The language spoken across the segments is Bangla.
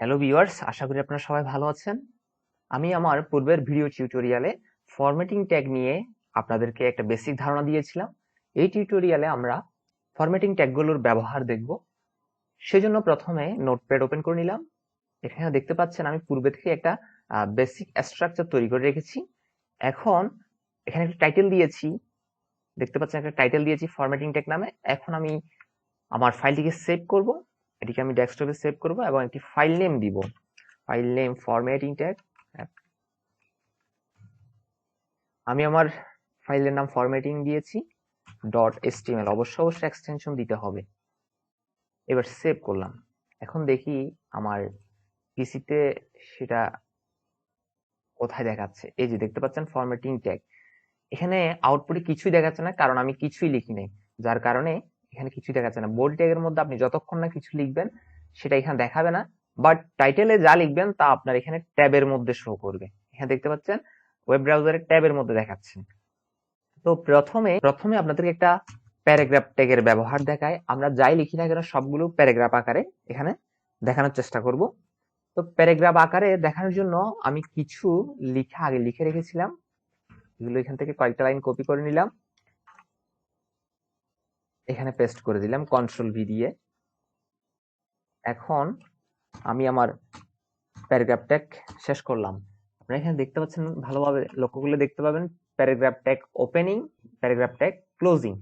হ্যালো ভিউয়ার্স, আশা করি আপনারা সবাই ভালো আছেন। আমি আমার পূর্বের ভিডিও টিউটোরিয়ালে ফরম্যাটিং ট্যাগ নিয়ে আপনাদেরকে একটা বেসিক ধারণা দিয়েছিলাম। এই টিউটোরিয়ালে আমরা ফরম্যাটিং ট্যাগগুলোর ব্যবহার দেখব। সেজন্য প্রথমে নোটপ্যাড ওপেন করে নিলাম। এখানে দেখতে পাচ্ছেন আমি পূর্বে থেকে একটা বেসিক স্ট্রাকচার তৈরি করে রেখেছি। এখন এখানে একটা টাইটেল দিয়েছি, দেখতে পাচ্ছেন একটা টাইটেল দিয়েছি ফরম্যাটিং ট্যাগ নামে। এখন আমি আমার ফাইলটিকে সেভ করব, এটিকে আমি ডেস্কটপে সেভ করব এবং একটি ফাইল নেম দিব, ফাইল নেম ফরম্যাটিং ট্যাগ। আমি আমার ফাইলের নাম ফরম্যাটিং দিয়েছি .html, অবশ্যই এক্সটেনশন দিতে হবে। এবার সেভ করলাম। এখন দেখি আমার পিসিতে সেটা কোথায় দেখাচ্ছে। এই যে দেখতে পাচ্ছেন ফরম্যাটিং ট্যাগ। এখানে আউটপুটে কিছুই দেখাচ্ছে না, কারণ আমি কিছুই লিখি নাই, যার কারণে এখানে কিছুই দেখাচ্ছে না। বোল্ড ট্যাগের মধ্যে আপনি যতক্ষণ না কিছু লিখবেন সেটা এখানে দেখাবে না, বাট টাইটেলে যা লিখবেন তা আপনার এখানে ট্যাবের মধ্যে শো করবে। এখানে দেখতে পাচ্ছেন ওয়েব ব্রাউজারের ট্যাবের মধ্যে দেখাচ্ছে। তো প্রথমে আপনাদেরকে একটা প্যারাগ্রাফ ট্যাগের ব্যবহার দেখায়। আমরা যাই লিখি না কেন সবগুলো প্যারাগ্রাফ আকারে এখানে দেখানোর চেষ্টা করব। তো প্যারাগ্রাফ আকারে দেখানোর জন্য আমি কিছু লিখা আগে লিখে রেখেছিলাম, এগুলো এখান থেকে কয়েকটা লাইন কপি করে নিলাম, এখানে পেস্ট করে দিলাম কন্ট্রোল-V দিয়ে। এখন আমি আমার প্যারাগ্রাফ ট্যাগ শেষ করলাম। আপনারা এখানে দেখতে পাচ্ছেন, ভালোভাবে লক্ষ্য করলে দেখতে পাবেন paragraph tag opening, paragraph tag closing.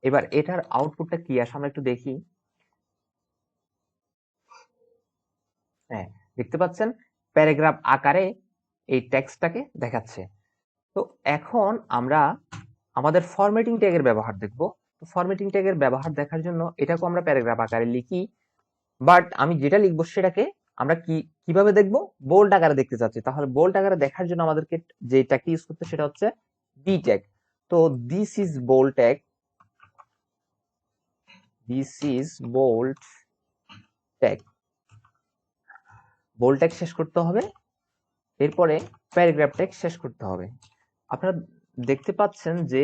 এবার এটার আউটপুটটা কি আসে আমরা একটু দেখি। হ্যাঁ, দেখতে পাচ্ছেন প্যারাগ্রাফ আকারে এই টেক্সটটাকে দেখাচ্ছে। তো এখন আমরা আমাদের ফরম্যাটিং ট্যাগের ব্যবহার দেখব। তো ফরম্যাটিং ট্যাগের ব্যবহার দেখার জন্য এটাকেও আমরা প্যারাগ্রাফ আকারে লিখি, বাট আমি যেটা লিখবো সেটাকে আমরা কিভাবে দেখব, বোল্ড আকারে দেখতে চাচ্ছি। তাহলে বোল্ড আকারে দেখার জন্য আমাদেরকে যে ট্যাগটি ইউজ করতে সেটা হচ্ছে বি ট্যাগ। তো this is bold tag, this is bold tag. Bold tag শেষ করতে হবে, এরপরে প্যারাগ্রাফ ট্যাগ শেষ করতে হবে। আপনারা দেখতে পাচ্ছেন যে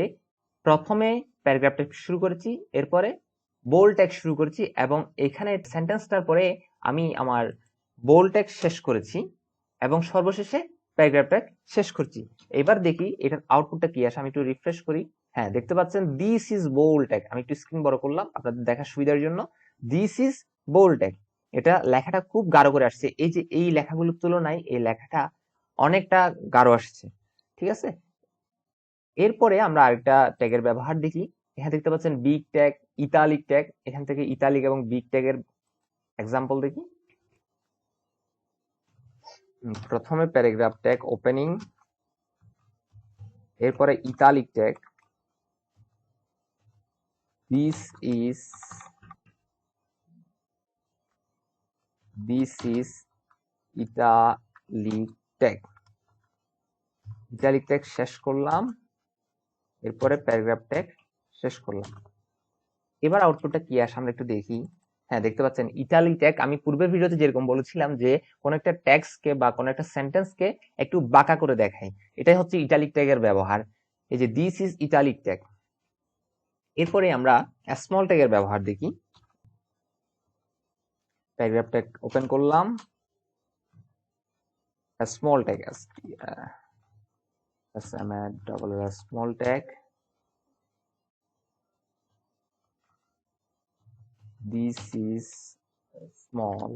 প্রথমে প্যারাগ্রাফ ট্যাগ শুরু করেছি, এরপরে বোল্ড ট্যাগ শুরু করেছি, এবং এখানে সেন্টেন্সটার পরে আমি আমার বোল্ড ট্যাগ শেষ করেছি এবং সর্বশেষে প্যারাগ্রাফ ট্যাগ শেষ করছি। এবার দেখি এটার আউটপুটটা কি আসে। আমি একটু রিফ্রেশ করি। হ্যাঁ, দেখতে পাচ্ছেন দিস ইজ বোল্ড ট্যাগ। আমি একটু স্ক্রিন বড় করলাম আপনাদের দেখার সুবিধার জন্য। দিস ইজ বোল্ড ট্যাগ, এটা লেখাটা খুব গাঢ় করে আসছে। এই যে এই লেখাগুলোর তুলনায় এই লেখাটা অনেকটা গাঢ় আসছে, ঠিক আছে। এরপরে আমরা আরেকটা ট্যাগের ব্যবহার দেখি। এখানে দেখতে পাচ্ছেন বিগ ট্যাগ, ইতালিক ট্যাগ। এখান থেকে ইতালিক এবং বিগ ট্যাগের এক্সাম্পল দেখি। প্রথমে প্যারাগ্রাফ ট্যাগ ওপেনিং, এরপরে italic tag, this is italic tag. Italic tag শেষ করলাম, এরপরে প্যারাগ্রাফ ট্যাগ শেষ করলাম। এবার আউটপুটটা কি আসে আমরা একটু দেখি। হ্যাঁ, দেখতে পাচ্ছেন ইতালিক ট্যাগ। আমি পূর্বের ভিডিওতে যেরকম বলেছিলাম যে কোন একটা টেক্সটকে বা কোন একটা সেন্টেন্সকে একটু বাঁকা করে দেখাই, এটাই হচ্ছে ইতালিক ট্যাগের ব্যবহার। এই যে দিস ইজ ইতালিক ট্যাগ। এরপরে আমরা স্মল ট্যাগের ব্যবহার দেখি। প্যারাগ্রাফ ট্যাগ ওপেন করলাম, small tag small tag, this is small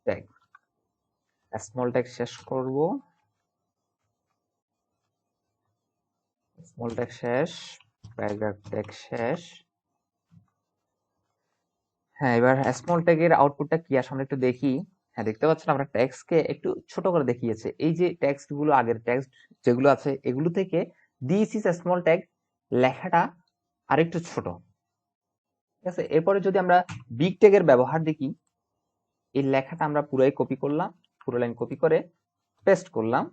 tag. Small tag শেষ করব, স্মল ট্যাগ শেষ, প্যারাগ্রাফ ট্যাগ শেষ। হ্যাঁ, এবার স্মল ট্যাগের আউটপুটটা কি আসে আমরা একটু দেখি। হ্যাঁ, দেখতে পাচ্ছেন আমরা ট্যাক্সকে একটু ছোট করে দেখিয়েছে। এই যে টেক্সট গুলো, আগের টেক্সট যেগুলো আছে এগুলো থেকে দিস ইজ স্মল ট্যাগ লেখাটা আরেকটু ছোট, ঠিক আছে। এরপরে যদি আমরা বিগ ট্যাগের ব্যবহার দেখি, এই লেখাটা আমরা পুরোই কপি করলাম, পুরো লাইন কপি করে পেস্ট করলাম।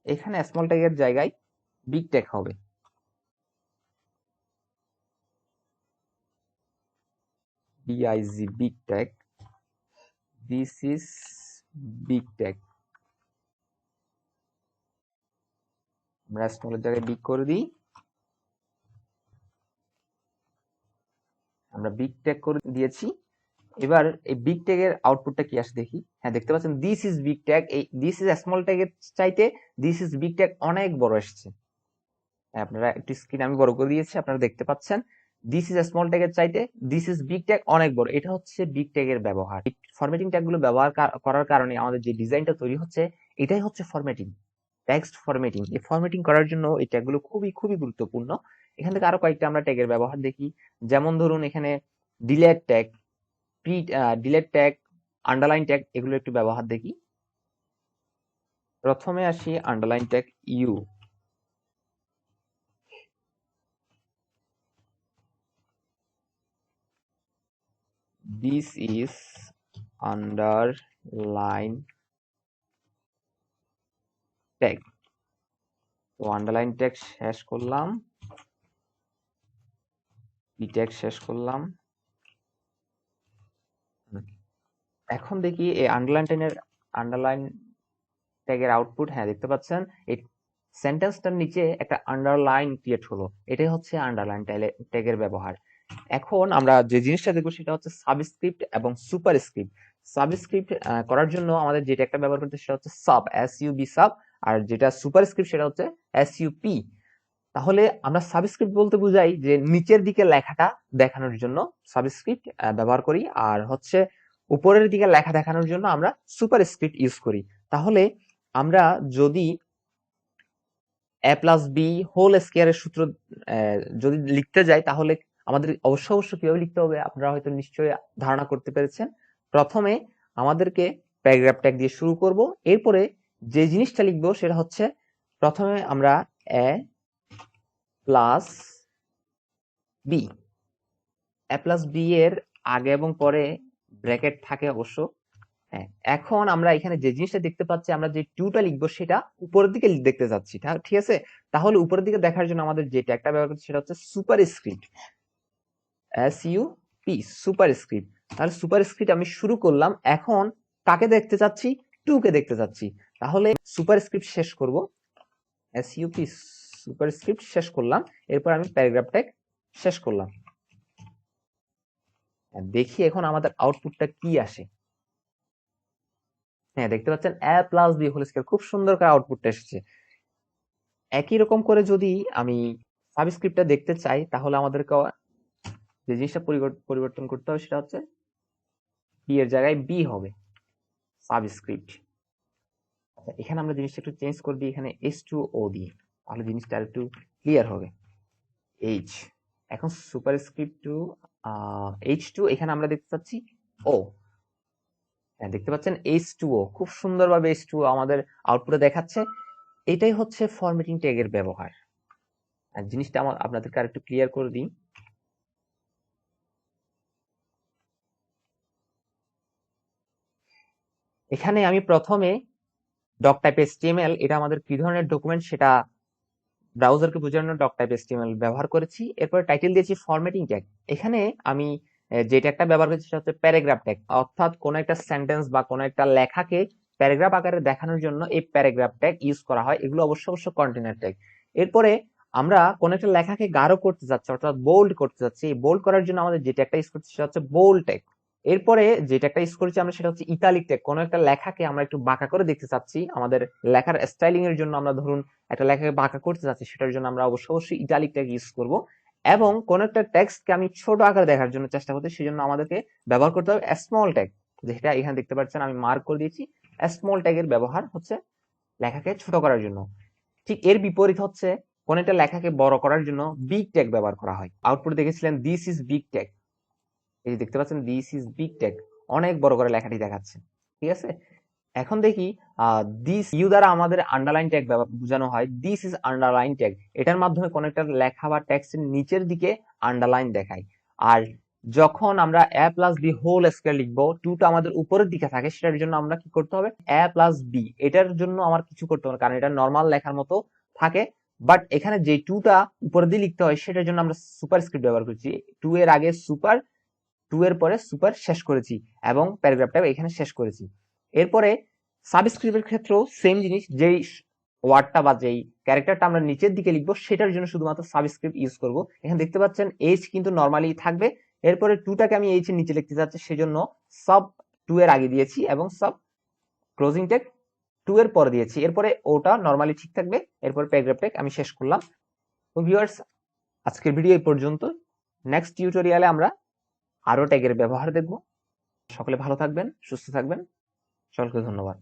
এখানে স্মল ট্যাগের জায়গায় বিগ ট্যাগ হবে। BIG big tag, this is big tag। আমরা স্মলের জায়গায় বিগ করে দিই, আমরা বিগ ট্যাগ করে দিয়েছি। এবার এই বিগ ট্যাগ এর আউটপুটটা কি আসে দেখি। হ্যাঁ, দেখতে পাচ্ছেন দিস ইজ বিগ ট্যাগ, এই দিস ইজ স্মল ট্যাগ এর চাইতে দিস ইজ বিগ ট্যাগ অনেক বড় এসেছে। হ্যাঁ, আপনারা একটু স্ক্রিন আমি বড় করে দিয়েছি, আপনারা দেখতে পাচ্ছেন দিস ইজ স্মল ট্যাগ এর চাইতে দিস ইজ বিগ ট্যাগ অনেক বড়। এটা হচ্ছে বিগ ট্যাগ এর ব্যবহার। ফরম্যাটিং ট্যাগ গুলো ব্যবহার করার কারণে আমাদের যে ডিজাইনটা তৈরি হচ্ছে এটাই হচ্ছে ফরম্যাটিং, টেক্সট ফরম্যাটিং। এই ফরম্যাটিং করার জন্য এই ট্যাগ গুলো খুবই খুবই গুরুত্বপূর্ণ। এখান থেকে আরো কয়েকটা আমরা ট্যাগের ব্যবহার দেখি। যেমন ধরুন এখানে delete tag, delete tag, underline tag, এগুলো একটু ব্যবহার দেখি। প্রথমে আসি underline tag U. This is underline tag. তো আন্ডারলাইন ট্যাগ শেষ করলাম, বি ট্যাগ শেষ করলাম। এখন দেখি এই আন্ডারলাইন ট্যাগের আউটপুট। হ্যাঁ, দেখতে পাচ্ছেন এই সেন্টেন্সটার নিচে একটা আন্ডারলাইন ক্রিয়েট হলো, এটাই হচ্ছে আন্ডারলাইন ট্যাগের ব্যবহার। এখন আমরা যে জিনিসটা দেখবো সেটা হচ্ছে সাবস্ক্রিপ্ট এবং সুপারস্ক্রিপ্ট। সাবস্ক্রিপ্ট করার জন্য আমাদের যেটা একটা ব্যবহার করতে সেটা হচ্ছে সাব, SUB সাব, আর যেটা সুপারস্ক্রিপ্ট সেটা হচ্ছে SUP। তাহলে আমরা সাবস্ক্রিপ্ট বলতে বুঝাই যে নিচের দিকে লেখাটা দেখানোর জন্য সাবস্ক্রিপ্ট ব্যবহার করি, আর হচ্ছে উপরের দিকে লেখা দেখানোর জন্য আমরা সুপারস্ক্রিপ্ট ইউজ করি। তাহলে আমরা যদি a+b হোল স্কয়ারের সূত্র যদি লিখতে যাই তাহলে আমাদের অবশ্য কিভাবে লিখতে হবে আপনারা হয়তো নিশ্চয়ই ধারণা করতে পেরেছেন। প্রথমে আমাদেরকে প্যারাগ্রাফ ট্যাগ দিয়ে শুরু করব, এরপরে যে জিনিসটা লিখবো সেটা হচ্ছে প্রথমে আমরা a+b এর আগে এবং পরে ব্র্যাকেট থাকে অবশ্য। হ্যাঁ, এখন আমরা এখানে যে জিনিসটা দেখতে পাচ্ছি, আমরা যে টুটা লিখবো সেটা উপরের দিকে দেখতে যাচ্ছি, ঠিক আছে। তাহলে উপরের দিকে দেখার জন্য আমাদের যে ট্যাগটা ব্যবহার করছি সেটা হচ্ছে সুপারস্ক্রিপ্ট, SUP সুপারস্ক্রিপ্ট। তাহলে সুপারস্ক্রিপ্ট আমি শুরু করলাম, এখন কাকে দেখতে চাচ্ছি, টুকে দেখতে চাচ্ছি। তাহলে সুপারস্ক্রিপ্ট শেষ করব, SUP সুপারস্ক্রিপ্ট শেষ করলাম, এরপর আমি প্যারাগ্রাফ ট্যাগ শেষ করলাম। দেখি এখন আমাদের আউটপুটটা কি আসে। হ্যাঁ, দেখতে পাচ্ছেন a+b হোল স্কয়ার, খুব সুন্দর করে আউটপুটটা এসেছে। একই রকম করে যদি আমি সাবস্ক্রিপ্টটা দেখতে চাই তাহলে আমাদেরকে যে জিনিসটা পরিবর্তন করতে হবে সেটা হচ্ছে বি এর জায়গায় বি হবে সাবস্ক্রিপ্ট। এখানে আমরা জিনিসটা একটু চেঞ্জ করে দিই, এখানে H2O দিই, তাহলে জিনিসটা আর একটু ক্লিয়ার হবে। H, এখন সুপারস্ক্রিপ্ট টু H2, এখানে আমরা দেখতে পাচ্ছি O। হ্যাঁ, দেখতে পাচ্ছেন H2O, খুব সুন্দরভাবে H2O আমাদের আউটপুটে দেখাচ্ছে। এটাই হচ্ছে ফরম্যাটিং ট্যাগের ব্যবহার। আর জিনিসটা আপনাদেরকে আর একটু ক্লিয়ার করে দিই। এখানে আমি প্রথমে ডক টাইপ HTML, এটা আমাদের কি ধরনের ডকুমেন্ট সেটা ব্রাউজারকে বোঝানোর ডক টাইপ HTML ব্যবহার করেছি। এরপর টাইটেল দিয়েছি ফরম্যাটিং ট্যাগ। এখানে আমি যে ট্যাগটা ব্যবহার করেছি সেটা হচ্ছে প্যারাগ্রাফ ট্যাগ, অর্থাৎ কোন একটা সেন্টেন্স বা কোন একটা লেখাকে প্যারাগ্রাফ আকারে দেখানোর জন্য এই প্যারাগ্রাফ ট্যাগ ইউজ করা হয়। এগুলো অবশ্য কন্টেনার ট্যাগ। এরপরে আমরা কোন একটা লেখাকে গাঢ় করতে যাচ্ছি, অর্থাৎ বোল্ড করতে যাচ্ছি, বোল্ড করার জন্য আমাদের যে ট্যাগটা ইউজ করছি সেটা হচ্ছে বোল্ড ট্যাগ। এরপরে যে ট্যাগটা ইউজ করেছি আমরা সেটা হচ্ছে ইটালিক ট্যাগ। কোনো একটা লেখাকে আমরা একটু বাঁকা করে দেখতে চাচ্ছি, আমাদের লেখার স্টাইলিং এর জন্য আমরা ধরুন একটা লেখাকে বাঁকা করতে চাচ্ছি, সেটার জন্য আমরা অবশ্যই ইটালিক ট্যাগ ইউজ করব। এবং কোন একটা টেক্সটকে আমি ছোট আকারে দেখার জন্য চেষ্টা করছি, সেজন্য আমাদেরকে ব্যবহার করতে হবে স্মল ট্যাগ, যেটা এখানে দেখতে পাচ্ছেন আমি মার্ক করে দিয়েছি। স্মল ট্যাগের ব্যবহার হচ্ছে লেখাকে ছোট করার জন্য। ঠিক এর বিপরীত হচ্ছে কোন একটা লেখাকে বড় করার জন্য বিগ ট্যাগ ব্যবহার করা হয়। আউটপুট দেখেছিলেন দিস ইজ বিগ ট্যাগ, এই যে দেখতে পাচ্ছেন দিস ইজ বিগ ট্যাগ, অনেক বড় করে লেখাটি দেখাচ্ছে, ঠিক আছে। এখন দেখি দিস ইউ দ্বারা আমাদের আন্ডারলাইন ট্যাগ বোঝানো হয়। দিস ইজ আন্ডারলাইন ট্যাগ, এটার মাধ্যমে কোন একটা লেখা বা টেক্সটের নিচের দিকে আন্ডারলাইন দেখায়। আর যখন আমরা a+b হোল স্কয়ার লিখবো, টুটা আমাদের উপরের দিকে থাকে, সেটার জন্য আমরা কি করতে হবে, a+b, এটার জন্য আমার কিছু করতে হবে কারণ এটা নর্মাল লেখার মতো থাকে। বাট এখানে যে টুটা উপরের দিকে লিখতে হয় সেটার জন্য আমরা সুপারস্ক্রিপ্ট ব্যবহার করছি। টু এর আগে সুপার, টু এর পরে সুপার শেষ করেছি এবং প্যারাগ্রাফটা এখানে শেষ করেছি। এরপরে সাবস্ক্রিপ্টের ক্ষেত্রেও সেম জিনিস, যেই ওয়ার্ডটা বা যেই ক্যারেক্টারটা আমরা নিচের দিকে লিখবো সেটার জন্য শুধুমাত্র সাবস্ক্রিপ্ট ইউজ করব। এখানে দেখতে পাচ্ছেন এইচ কিন্তু নরমালি থাকবে, এরপরে টুটাকে আমি এইচ এর নিচে লিখতে চাচ্ছি, সেজন্য সাব টু এর আগে দিয়েছি এবং সাব ক্লোজিং ট্যাগ টু এর পরে দিয়েছি। এরপরে ওটা নর্মালি ঠিক থাকবে, এরপর প্যারাগ্রাফ ট্যাগ আমি শেষ করলাম। তো ভিউয়ার্স, আজকের ভিডিও এই পর্যন্ত। নেক্সট টিউটোরিয়ালে আমরা আরো ট্যাগের ব্যবহার দেখব। সকলে ভালো থাকবেন, সুস্থ থাকবেন, সকলকে ধন্যবাদ।